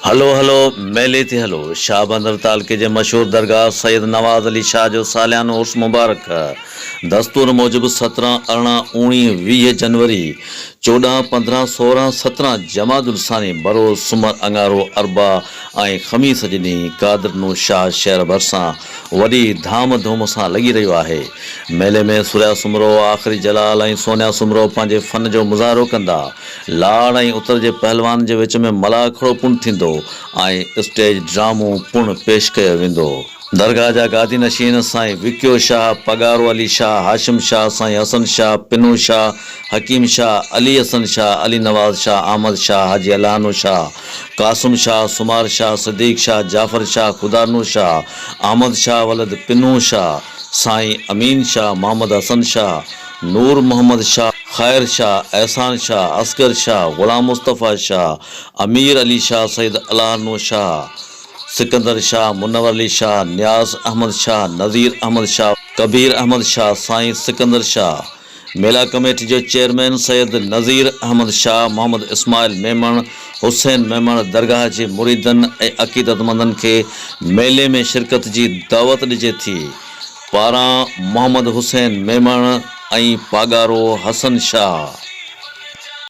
हलो हलो मेले ते हलो। शाह बंदर तालके जे मशहूर दरगाह सैयद नवाज अली शाह जो सालियानो उर्स मुबारक दस्तूर मूजिब 17, 18, 19, 20 जनवरी 14, 15, 16, 17 जमादुल सानी बरोज़ सुमर अंगारो अरबा ऐं ख़मीस जे ॾींहुं कादरनो शाह शहर भरिसां वॾी धाम धूम सां लॻी रहियो आहे। मेले में सुरिया सुमरो, आख़िरी जलाल ऐं सोनिया सुमरो पंहिंजे फ़न जो मुज़ाहिरो कंदा। लाड़ ऐं उतर जे पहलवान जे विच में मलाह खड़ोपुन थींदो ऐं स्टेज ड्रामो पुण पेश कयो वेंदो। दरगाह जा गादी नशीन साईं विक्यो शाह, पगारो अली शाह, हाशिम शाह, साईं हसन शाह, पिनू शाह, हकीम शाह, अली हसन शाह, अली नवाज शाह, अहमद शाह, हाजी अलानो शाह, कासुम शाह, सुमार शाह, सदीक शाह, जाफ़र शाह, खुदारनो शाह, अहमद शाह वलद पिनू शाह, साईं अमीन शाह, मोहम्मद हसन शाह, नूर मोहम्मद शाह, खैर शाह, एहसान शाह, असगर शाह, गुलाम मुस्तफ़ा शाह, अमीर अली शाह, सैयद अलानो शाह, सिकंदर शाह, मुनवर अली शाह, न्याज अहमद शाह, नज़ीर अहमद शाह, कबीर अहमद शाह, साईं सिकंदर शाह। मेला कमेटी जो चेयरमैन सैयद नज़ीर अहमद शाह, मोहम्मद इस्माइल मेमण, हुसैन मेमण दरगाह जे मुरीदनि ऐं अक़ीदतमंदनि खे मेले में शिरकत जी दावत ॾिजे थी। पारां मोहम्मद हुसैन मेमण ऐं पागारो हसन शाह।